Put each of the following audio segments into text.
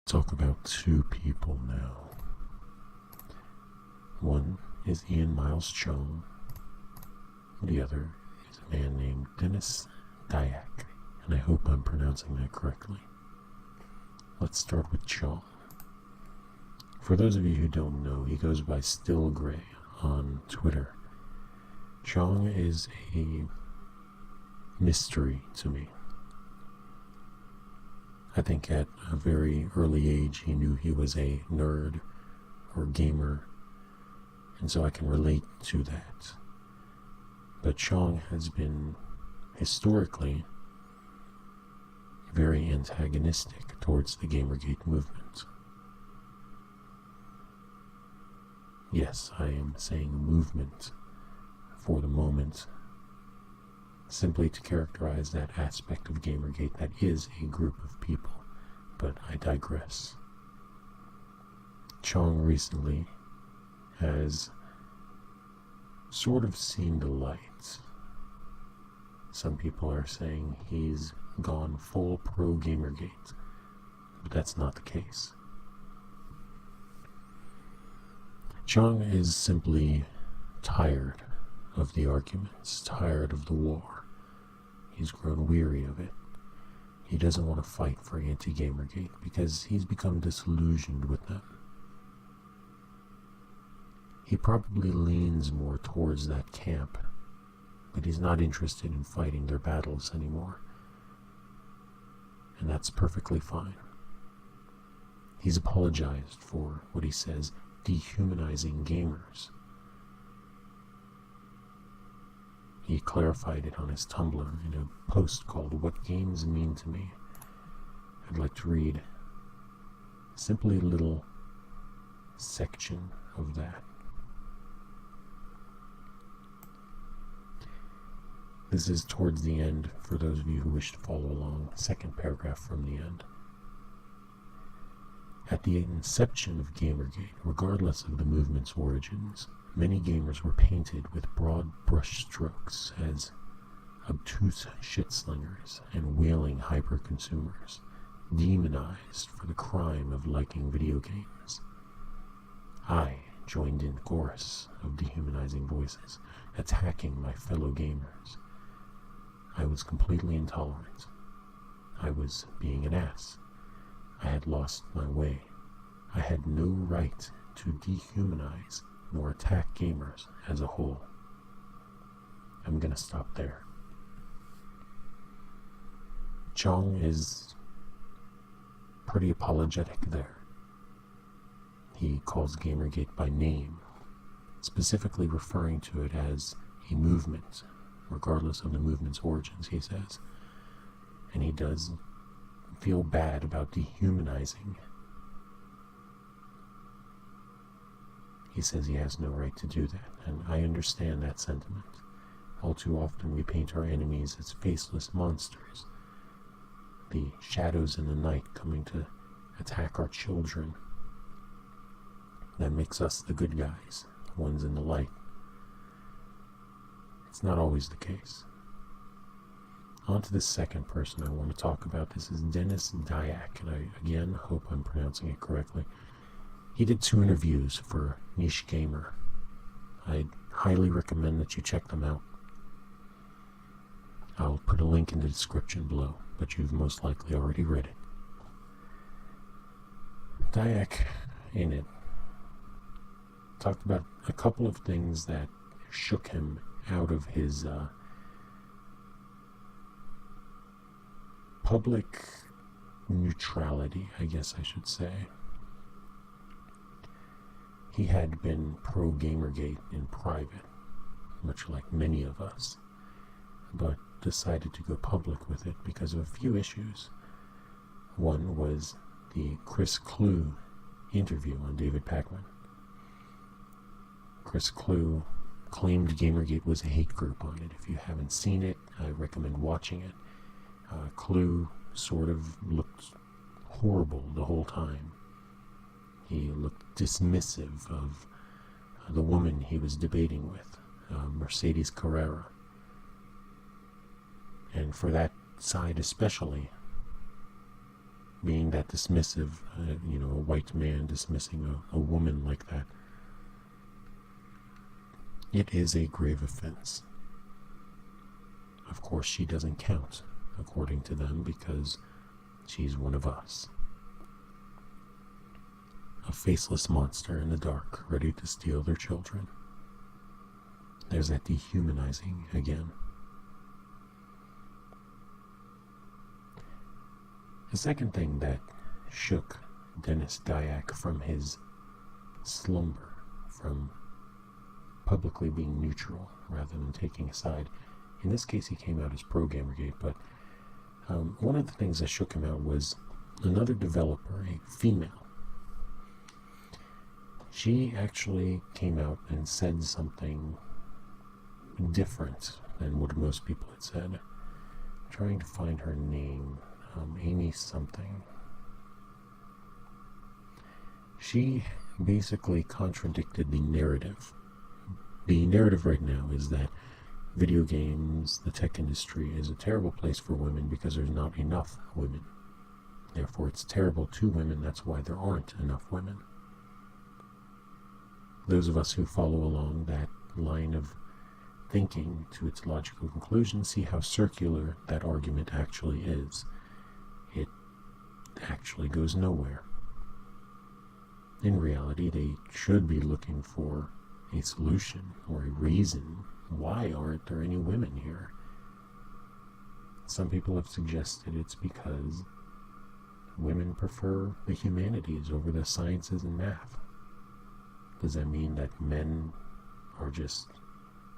Talk about two people now. One is Ian Miles Cheong. The other is a man named Denis Dyack, and I hope I'm pronouncing that correctly. Let's start with Cheong. For those of you who don't know, he goes by Still Gray on Twitter. Cheong is a mystery to me. I think at a very early age he knew he was a nerd or gamer, and so I can relate to that. But Cheong has been historically very antagonistic towards the Gamergate movement. Yes, I am saying movement for the moment, simply to characterize that aspect of Gamergate that is a group of people, but I digress. Cheong recently has sort of seen the light. Some people are saying he's gone full pro Gamergate, but that's not the case. Cheong is simply tired of the arguments, tired of the war. He's grown weary of it. He doesn't want to fight for anti-Gamergate because he's become disillusioned with them. He probably leans more towards that camp, but he's not interested in fighting their battles anymore. And that's perfectly fine. He's apologized for what he says dehumanizing gamers. He clarified it on his Tumblr in a post called What Games Mean to Me. I'd like to read simply a little section of that. This is towards the end, for those of you who wish to follow along. Second paragraph from the end. At the inception of Gamergate, regardless of the movement's origins, many gamers were painted with broad brush strokes as obtuse shitslingers and wailing hyper-consumers, demonized for the crime of liking video games. I joined in the chorus of dehumanizing voices, attacking my fellow gamers. I was completely intolerant. I was being an ass. I had lost my way. I had no right to dehumanize nor attack gamers as a whole. I'm gonna stop there. Cheong is pretty apologetic there. He calls Gamergate by name, specifically referring to it as a movement, regardless of the movement's origins, he says. And he does feel bad about dehumanizing. He says he has no right to do that, and I understand that sentiment. All too often we paint our enemies as faceless monsters, the shadows in the night coming to attack our children. That makes us the good guys, the ones in the light. It's not always the case. On to the second person I want to talk about. This is Denis Dyack, and I again hope I'm pronouncing it correctly. He did 2 interviews for Niche Gamer. I highly recommend that you check them out. I'll put a link in the description below, but you've most likely already read it. Dyack, in it, talked about a couple of things that shook him out of his public neutrality, I guess I should say. He had been pro-Gamergate in private, much like many of us, but decided to go public with it because of a few issues. One was the Chris Clue interview on David Pakman. Chris Clue claimed Gamergate was a hate group on it. If you haven't seen it, I recommend watching it. Clue sort of looked horrible the whole time. He looked dismissive of the woman he was debating with, Mercedes Carrera. And for that side especially, being that dismissive, a white man dismissing a woman like that. It is a grave offense. Of course, she doesn't count, according to them, because she's one of us. A faceless monster in the dark, ready to steal their children. There's that dehumanizing again. The second thing that shook Denis Dyack from his slumber, from publicly being neutral rather than taking a side. In this case, he came out as pro-Gamergate, but one of the things that shook him out was another developer, a female. She actually came out and said something different than what most people had said. I'm trying to find her name, Amy something. She basically contradicted the narrative. The narrative right now is that video games, the tech industry, is a terrible place for women because there's not enough women. Therefore, it's terrible to women. That's why there aren't enough women. Those of us who follow along that line of thinking to its logical conclusion see how circular that argument actually is. It actually goes nowhere. In reality, they should be looking for a solution or a reason. Why aren't there any women here? Some people have suggested it's because women prefer the humanities over the sciences and math. Does that mean that men are just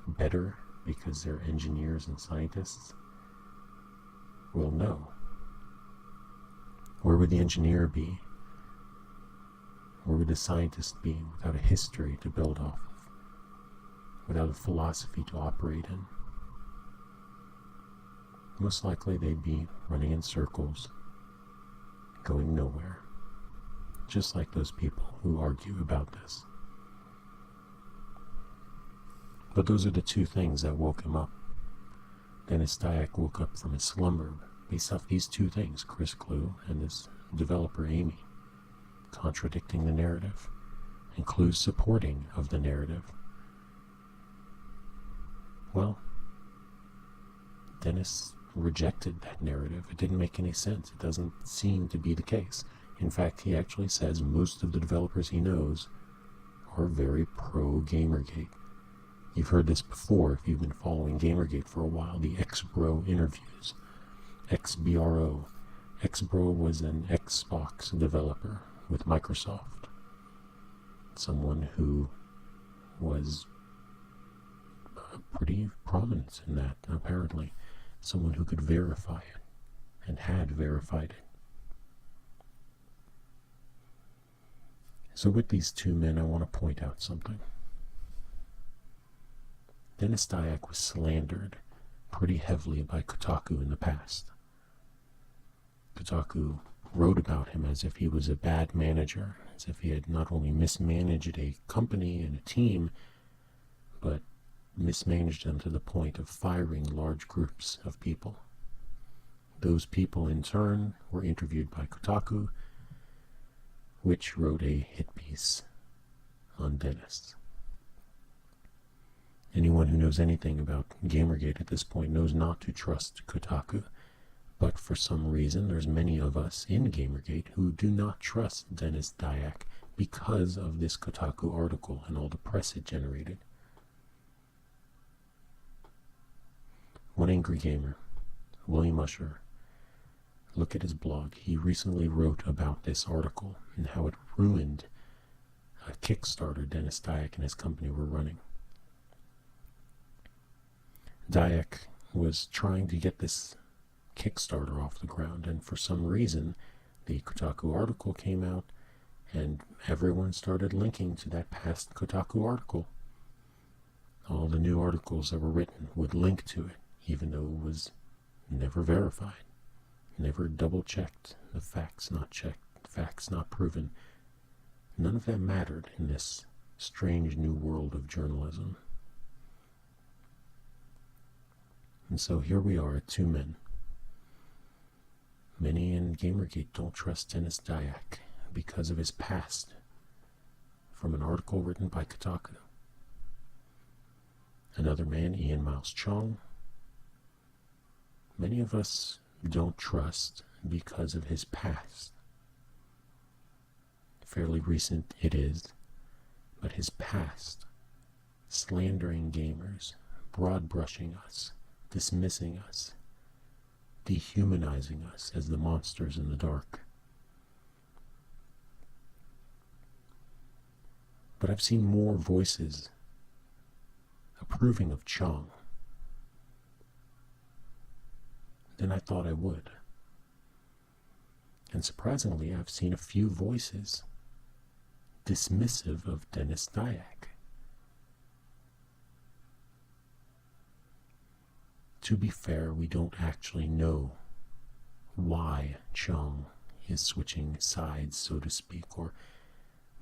better because they're engineers and scientists? Well, no. Where would the engineer be? Where would the scientist be without a history to build off of? Without a philosophy to operate in? Most likely they'd be running in circles, going nowhere. Just like those people who argue about this. But those are the two things that woke him up. Denis Dyack woke up from his slumber based off these two things, Chris Clue and this developer Amy, contradicting the narrative, and Clue's supporting of the narrative. Well, Denis rejected that narrative. It didn't make any sense. It doesn't seem to be the case. In fact, he actually says most of the developers he knows are very pro-Gamergate. You've heard this before if you've been following Gamergate for a while, the X-Bro interviews. XBRO. X-Bro was an Xbox developer with Microsoft. Someone who was pretty prominent in that, apparently. Someone who could verify it, and had verified it. So with these two men, I want to point out something. Denis Dyack was slandered pretty heavily by Kotaku in the past. Kotaku wrote about him as if he was a bad manager, as if he had not only mismanaged a company and a team, but mismanaged them to the point of firing large groups of people. Those people, in turn, were interviewed by Kotaku, which wrote a hit piece on Denis. Anyone who knows anything about Gamergate at this point knows not to trust Kotaku, but for some reason there's many of us in Gamergate who do not trust Denis Dyack because of this Kotaku article and all the press it generated. One angry gamer, William Usher, look at his blog. He recently wrote about this article and how it ruined a Kickstarter Denis Dyack and his company were running. Dyack was trying to get this Kickstarter off the ground, and for some reason the Kotaku article came out and everyone started linking to that past Kotaku article. All the new articles that were written would link to it, even though it was never verified, never double-checked, the facts not checked, facts not proven. None of that mattered in this strange new world of journalism. And so here we are, two men. Many in Gamergate don't trust Denis Dyack because of his past, from an article written by Kotaku. Another man, Ian Cheong. Many of us don't trust because of his past. Fairly recent it is, but his past, slandering gamers, broad-brushing us, dismissing us, dehumanizing us as the monsters in the dark. But I've seen more voices approving of Cheong than I thought I would. And surprisingly, I've seen a few voices dismissive of Denis Dyack. To be fair, we don't actually know why Cheong is switching sides, so to speak, or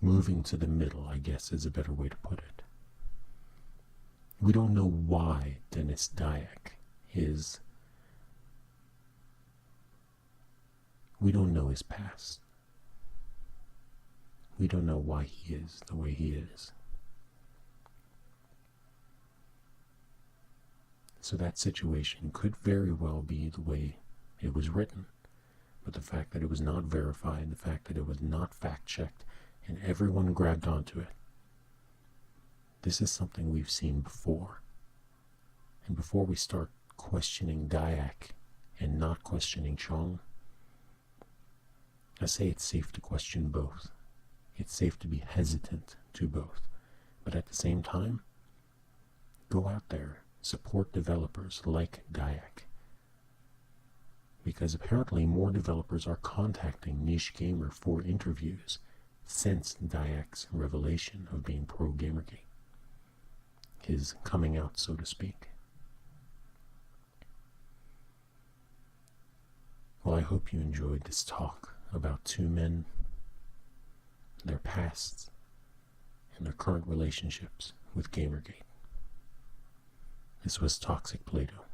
moving to the middle, I guess is a better way to put it. We don't know why Denis Dyack is... We don't know his past. We don't know why he is the way he is. So that situation could very well be the way it was written. But the fact that it was not verified, the fact that it was not fact-checked, and everyone grabbed onto it, this is something we've seen before. And before we start questioning Dyack and not questioning Cheong, I say it's safe to question both. It's safe to be hesitant to both. But at the same time, go out there, support developers like Dyack. Because apparently more developers are contacting Niche Gamer for interviews since Dyack's revelation of being pro-Gamergate. His coming out, so to speak. Well, I hope you enjoyed this talk about two men, their pasts, and their current relationships with Gamergate. This was Toxic Plato.